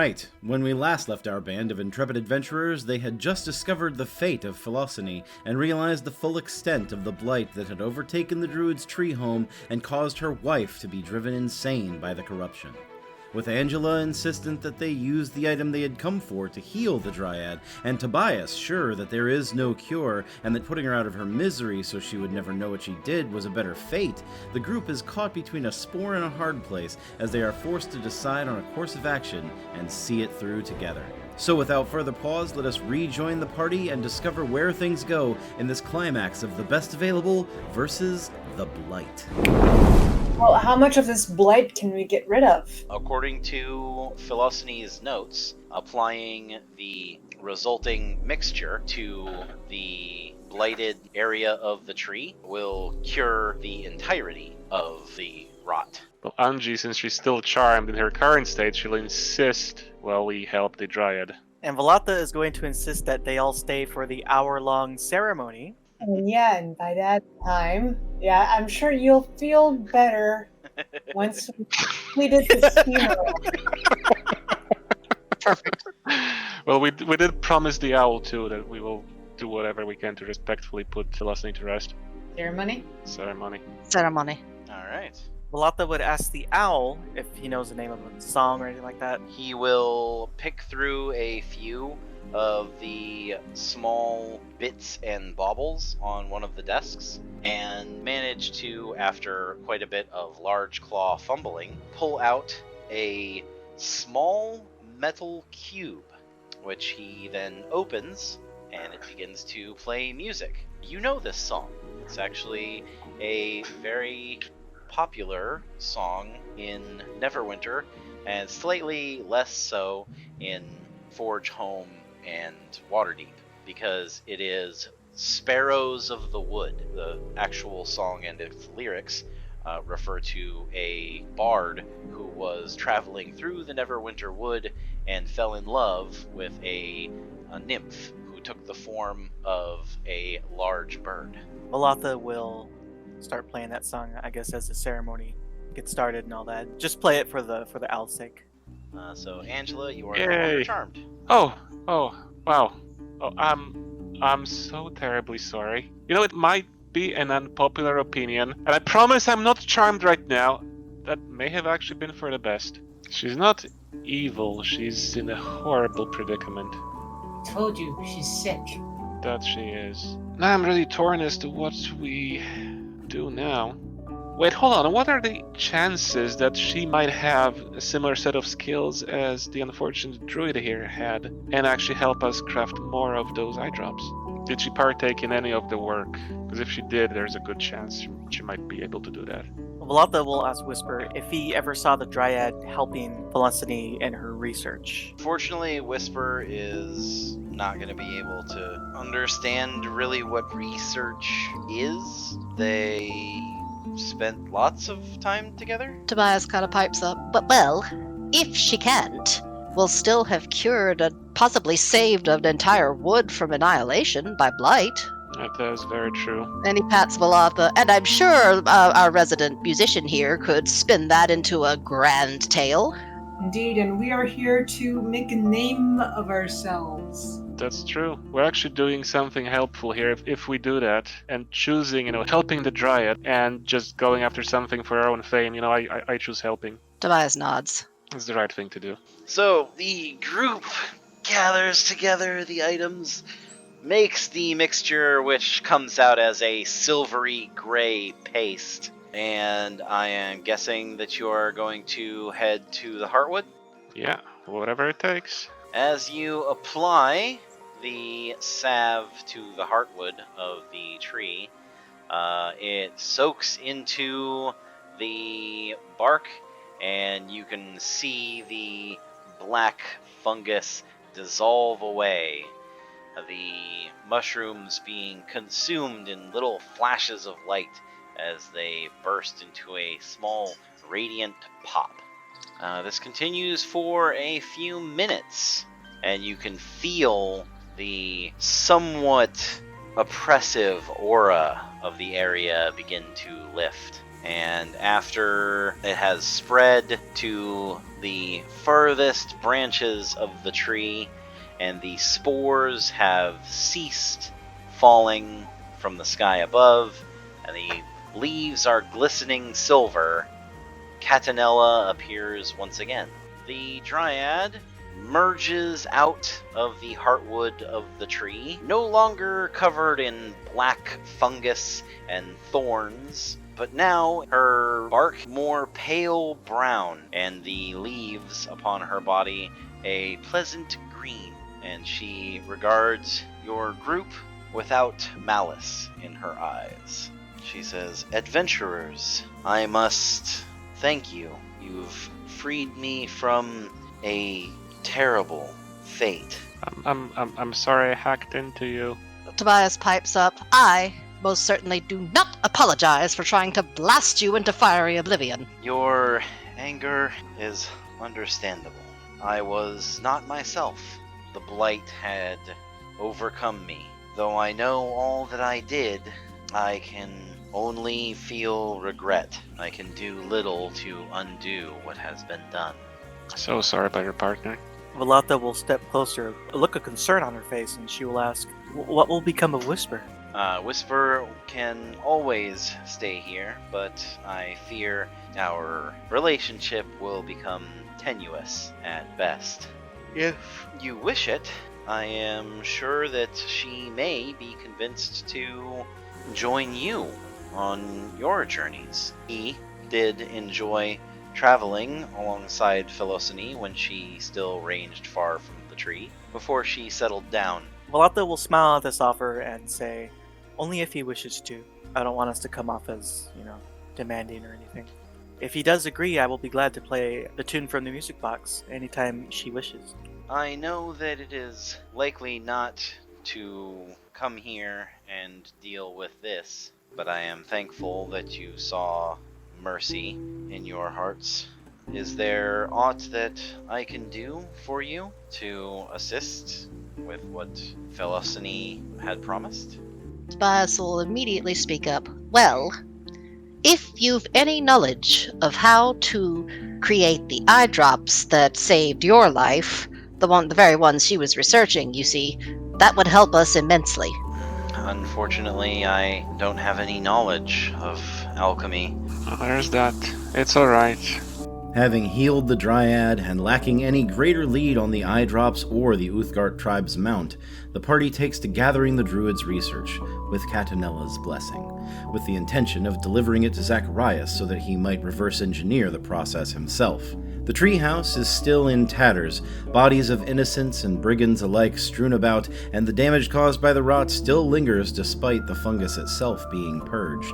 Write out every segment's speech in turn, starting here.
Right. When we last left our band of intrepid adventurers, they had just discovered the fate of Felosinney and realized the full extent of the blight that had overtaken the druid's tree home and caused her wife to be driven insane by the corruption. With Angela insistent that they use the item they had come for to heal the dryad, and Tobias sure that there is no cure and that putting her out of her misery so she would never know what she did was a better fate, the group is caught between a spore and a hard place as they are forced to decide on a course of action and see it through together. So without further pause, let us rejoin the party and discover where things go in this climax of the best available versus the blight. Well, how much of this blight can we get rid of? According to Felosinney's notes, applying the resulting mixture to the blighted area of the tree will cure the entirety of the rot. Well, Angie, since she's still charmed in her current state, she'll insist while we help the dryad. And Valata is going to insist that they all stay for the hour-long ceremony. And by that time, I'm sure you'll feel better once we completed the funeral. Perfect. Well, we did promise the owl, too, that we will do whatever we can to respectfully put Felosinney to rest. Ceremony? Ceremony. Alright. Valata would ask the owl if he knows the name of a song or anything like that. He will pick through a few of the small bits and baubles on one of the desks and manage to, after quite a bit of large claw fumbling, pull out a small metal cube, which he then opens and it begins to play music. You know this song. It's actually a very popular song in Neverwinter and slightly less so in Forgehome and Waterdeep, because it is Sparrows of the Wood. The actual song and its lyrics refer to a bard who was traveling through the Neverwinter Wood and fell in love with a nymph who took the form of a large bird. Valata will start playing that song, I guess, as the ceremony gets started and all that. Just play it for the owl's sake. So Angela, you are Yay. no longer charmed. Oh, wow. Oh, I'm so terribly sorry. You know, it might be an unpopular opinion, and I promise I'm not charmed right now. That may have actually been for the best. She's not evil, she's in a horrible predicament. Told you, she's sick. That she is. Now I'm really torn as to what we do now. Wait, hold on. What are the chances that she might have a similar set of skills as the unfortunate druid here had, and actually help us craft more of those eyedrops? Did she partake in any of the work? Because if she did, there's a good chance she might be able to do that. Valata will ask Whisper if he ever saw the dryad helping Felosinney in her research. Fortunately, Whisper is not going to be able to understand really what research is. They spent lots of time together. Tobias kind of pipes up. But, well, if she can't, we'll still have cured and possibly saved an entire wood from annihilation by blight. That is very true. And he pats Valata, and I'm sure our resident musician here could spin that into a grand tale. Indeed, and we are here to make a name of ourselves. That's true. We're actually doing something helpful here if we do that, and choosing, helping the dryad and just going after something for our own fame. I choose helping. Tobias nods. It's the right thing to do. So the group gathers together the items, makes the mixture, which comes out as a silvery gray paste, and I am guessing that you are going to head to the Heartwood? Yeah, whatever it takes. As you apply the salve to the heartwood of the tree, it soaks into the bark, and you can see the black fungus dissolve away, the mushrooms being consumed in little flashes of light as they burst into a small radiant pop. This continues for a few minutes, and you can feel the somewhat oppressive aura of the area begin to lift. And after it has spread to the furthest branches of the tree, and the spores have ceased falling from the sky above, and the leaves are glistening silver, Catinella appears once again. The dryad merges out of the heartwood of the tree, no longer covered in black fungus and thorns, but now her bark more pale brown, and the leaves upon her body a pleasant green, and she regards your group without malice in her eyes. She says, "Adventurers, I must thank you. You've freed me from a terrible fate." I'm sorry I hacked into you. Tobias pipes up. I most certainly do not apologize for trying to blast you into fiery oblivion. Your anger is understandable. I was not myself. The blight had overcome me. Though I know all that I did, I can only feel regret. I can do little to undo what has been done. So sorry about your partner. Valata will step closer, a look of concern on her face, and she will ask, "What will become of Whisper?" Whisper can always stay here, but I fear our relationship will become tenuous at best. If you wish it, I am sure that she may be convinced to join you on your journeys. He did enjoy traveling alongside Felosinney when she still ranged far from the tree, before she settled down. Valata will smile at this offer and say, "Only if he wishes to. I don't want us to come off as, demanding or anything. If he does agree, I will be glad to play the tune from the music box anytime she wishes." I know that it is likely not to come here and deal with this, but I am thankful that you saw mercy in your hearts. Is there aught that I can do for you to assist with what Felosinney had promised? Tobias will immediately speak up. Well, if you've any knowledge of how to create the eyedrops that saved your life, the very ones she was researching, you see, that would help us immensely. Unfortunately, I don't have any knowledge of alchemy. Oh, there's that. It's alright. Having healed the dryad and lacking any greater lead on the eyedrops or the Uthgard tribe's mount, the party takes to gathering the druid's research, with Catinella's blessing, with the intention of delivering it to Zacharias so that he might reverse engineer the process himself. The treehouse is still in tatters, bodies of innocents and brigands alike strewn about, and the damage caused by the rot still lingers despite the fungus itself being purged.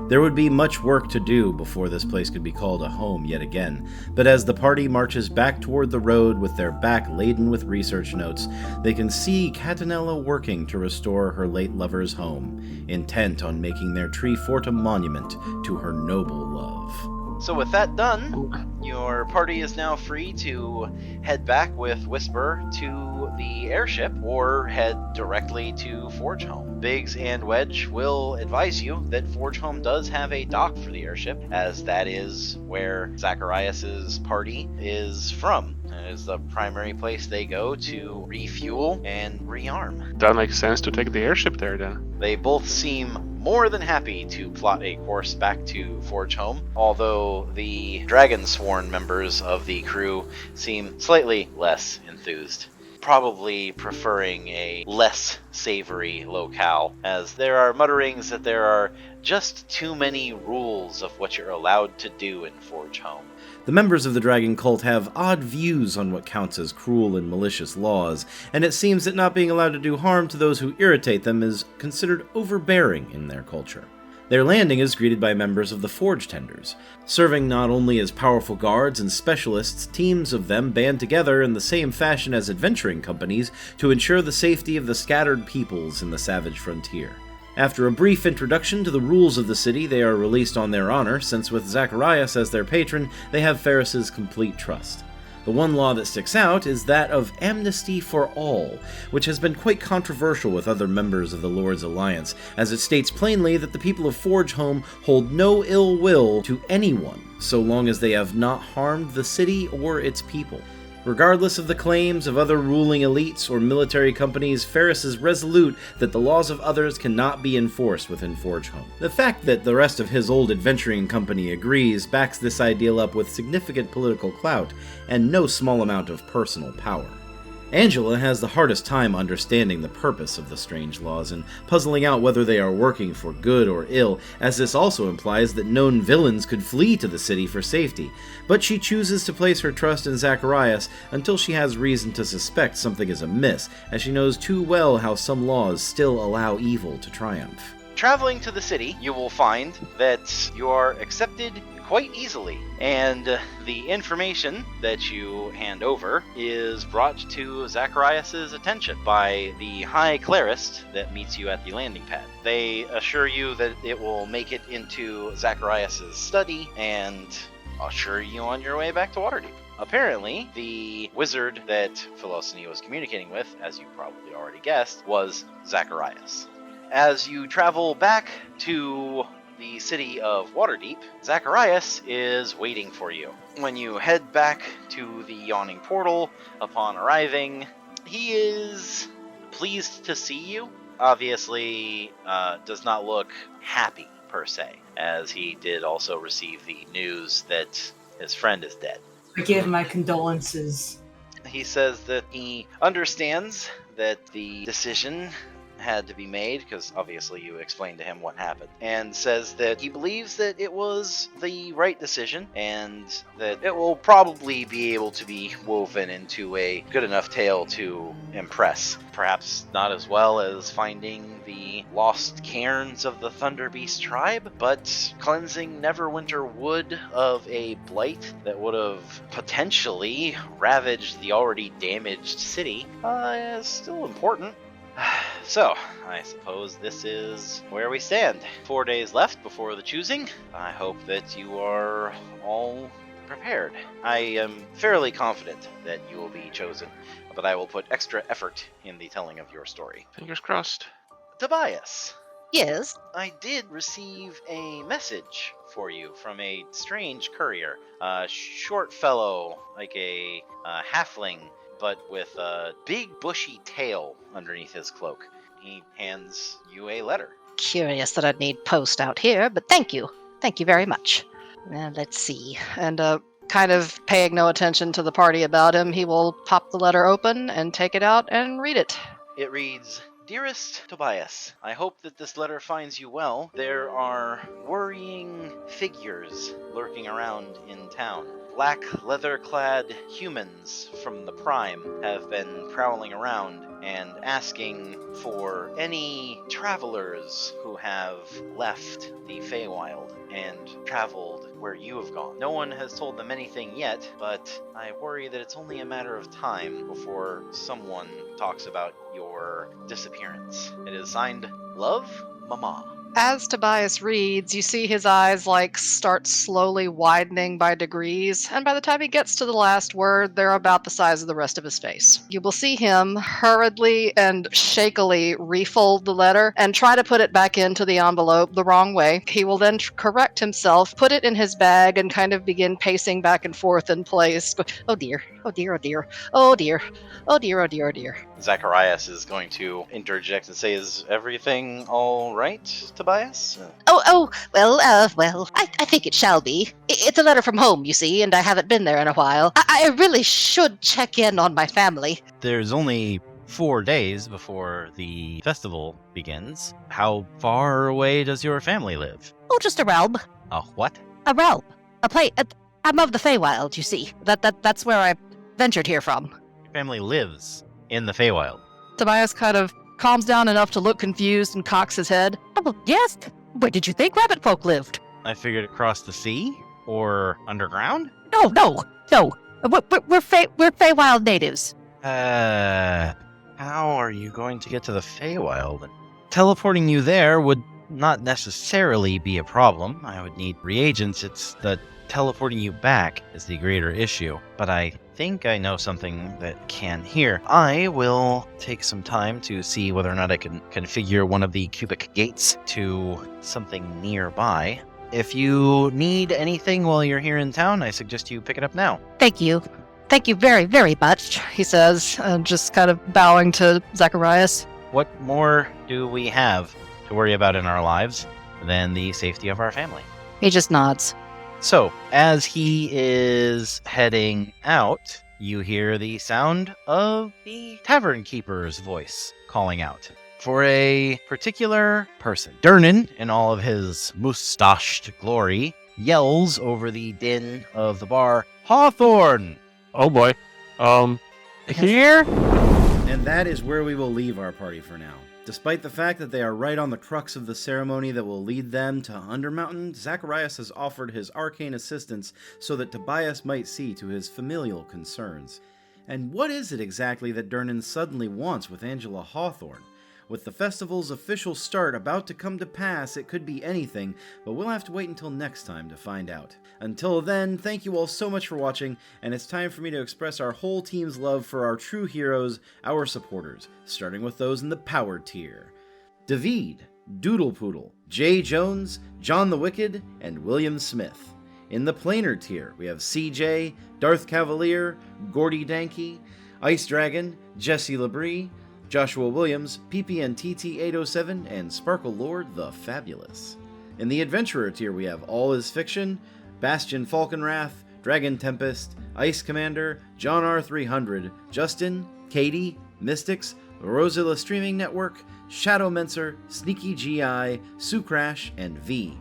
There would be much work to do before this place could be called a home yet again, but as the party marches back toward the road with their back laden with research notes, they can see Catinella working to restore her late lover's home, intent on making their tree fort a monument to her noble love. So with that done, your party is now free to head back with Whisper to the airship or head directly to Forgehome. Biggs and Wedge will advise you that Forgehome does have a dock for the airship, as that is where Zacharias' party is from. It is the primary place they go to refuel and rearm. That makes sense to take the airship there then. They both seem more than happy to plot a course back to Forgehome, although the Dragonsworn members of the crew seem slightly less enthused, probably preferring a less savory locale, as there are mutterings that there are just too many rules of what you're allowed to do in Forgehome. The members of the dragon cult have odd views on what counts as cruel and malicious laws, and it seems that not being allowed to do harm to those who irritate them is considered overbearing in their culture. Their landing is greeted by members of the Forge Tenders. Serving not only as powerful guards and specialists, teams of them band together in the same fashion as adventuring companies to ensure the safety of the scattered peoples in the savage frontier. After a brief introduction to the rules of the city, they are released on their honor, since with Zacharias as their patron, they have Ferris's complete trust. The one law that sticks out is that of amnesty for all, which has been quite controversial with other members of the Lord's Alliance, as it states plainly that the people of Forgehome hold no ill will to anyone, so long as they have not harmed the city or its people. Regardless of the claims of other ruling elites or military companies, Ferris is resolute that the laws of others cannot be enforced within Forgehome. The fact that the rest of his old adventuring company agrees backs this ideal up with significant political clout and no small amount of personal power. Angela has the hardest time understanding the purpose of the strange laws and puzzling out whether they are working for good or ill, as this also implies that known villains could flee to the city for safety, but she chooses to place her trust in Zacharias until she has reason to suspect something is amiss, as she knows too well how some laws still allow evil to triumph. Traveling to the city, you will find that you are accepted quite easily, and the information that you hand over is brought to Zacharias' attention by the High Clerist that meets you at the landing pad. They assure you that it will make it into Zacharias' study and usher you on your way back to Waterdeep. Apparently, the wizard that Felosinney was communicating with, as you probably already guessed, was Zacharias. As you travel back to the city of Waterdeep, Zacharias is waiting for you. When you head back to the Yawning Portal upon arriving, he is pleased to see you. Obviously, does not look happy per se, as he did also receive the news that his friend is dead. I give my condolences. He says that he understands that the decision had to be made, because obviously you explained to him what happened, and says that he believes that it was the right decision and that it will probably be able to be woven into a good enough tale to impress. Perhaps not as well as finding the lost cairns of the Thunderbeast tribe, but cleansing Neverwinter Wood of a blight that would have potentially ravaged the already damaged city is still important. So, I suppose this is where we stand. 4 days left before the choosing. I hope that you are all prepared. I am fairly confident that you will be chosen, but I will put extra effort in the telling of your story. Fingers crossed. Tobias, Yes. I did receive a message for you from a strange courier. A short fellow, like a halfling, but with a big bushy tail underneath his cloak. He hands you a letter. Curious that I'd need post out here, but thank you. Thank you very much. Let's see. And kind of paying no attention to the party about him, he will pop the letter open and take it out and read it. It reads, Dearest Tobias, I hope that this letter finds you well. There are worrying figures lurking around in town. Black leather-clad humans from the Prime have been prowling around and asking for any travelers who have left the Feywild and traveled where you have gone. No one has told them anything yet, but I worry that it's only a matter of time before someone talks about your disappearance. It is signed, Love, Mama. As Tobias reads, you see his eyes start slowly widening by degrees, and by the time he gets to the last word, they're about the size of the rest of his face. You will see him hurriedly and shakily refold the letter and try to put it back into the envelope the wrong way. He will then correct himself, put it in his bag, and kind of begin pacing back and forth in place. Oh dear, oh dear, oh dear, oh dear, oh dear, oh dear, oh dear. Zacharias is going to interject and say, is everything all right, Tobias? Well, I think it shall be. It's a letter from home, you see, and I haven't been there in a while. I really should check in on my family. There's only 4 days before the festival begins. How far away does your family live? Oh, just a realm. A what? A realm. A place. I'm of the Feywild, you see. That's where I ventured here from. Your family lives in the Feywild. Tobias kind of calms down enough to look confused and cocks his head. Oh, yes. Where did you think rabbit folk lived? I figured across the sea or underground? No. We're Feywild natives. How are you going to get to the Feywild? Teleporting you there would not necessarily be a problem. I would need reagents. It's the teleporting you back is the greater issue, but I think I know something that can here. I will take some time to see whether or not I can configure one of the cubic gates to something nearby. If you need anything while you're here in town, I suggest you pick it up now. Thank you. Thank you very, very much, he says, just kind of bowing to Zacharias. What more do we have to worry about in our lives than the safety of our family? He just nods. So, as he is heading out, you hear the sound of the tavern keeper's voice calling out for a particular person. Durnan, in all of his mustached glory, yells over the din of the bar, "Hawthorne!" Oh boy. Here? And that is where we will leave our party for now. Despite the fact that they are right on the crux of the ceremony that will lead them to Undermountain, Zacharias has offered his arcane assistance so that Tobias might see to his familial concerns. And what is it exactly that Durnan suddenly wants with Angela Hawthorne? With the festival's official start about to come to pass, it could be anything, but we'll have to wait until next time to find out. Until then, thank you all so much for watching, and it's time for me to express our whole team's love for our true heroes, our supporters, starting with those in the powered tier. David, Doodlepoodle, Jay Jones, John the Wicked, and William Smith. In the planar tier, we have CJ, Darth Cavalier, Gordy Danke, Ice Dragon, Jesse Labrie, Joshua Williams, PPNTT807, and Sparkle Lord the Fabulous. In the Adventurer tier, we have All Is Fiction, Bastion Falconwrath, Dragon Tempest, Ice Commander, John R300, Justin, Katie, Mystics, Rosilla Streaming Network, Shadow Menser, Sneaky GI, Sucrash, and V.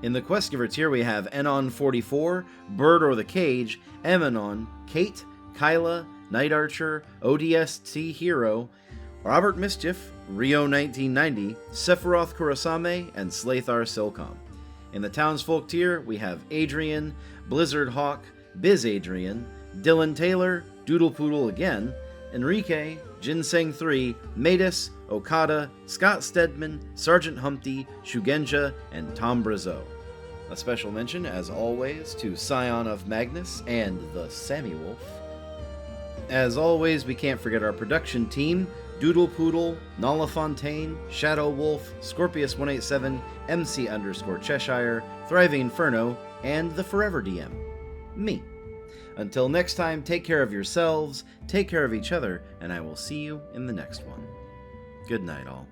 In the Questgiver tier, we have Enon44, Bird or the Cage, Emanon, Kate, Kyla, Night Archer, ODST Hero, Robert Mischief, Rio 1990, Sephiroth Kurosame, and Slathar Silcom. In the Townsfolk tier, we have Adrian, Blizzard Hawk, Biz Adrian, Dylan Taylor, Doodlepoodle again, Enrique, Ginseng 3, Matus, Okada, Scott Stedman, Sergeant Humpty, Shugenja, and Tom Brazeau. A special mention, as always, to Scion of Magnus and the Sammy Wolf. As always, we can't forget our production team, Doodlepoodle, Nala Fontaine, Shadow Wolf, Scorpius187, MC_Cheshire, Thriving Inferno, and the Forever DM. Me. Until next time, take care of yourselves, take care of each other, and I will see you in the next one. Good night, all.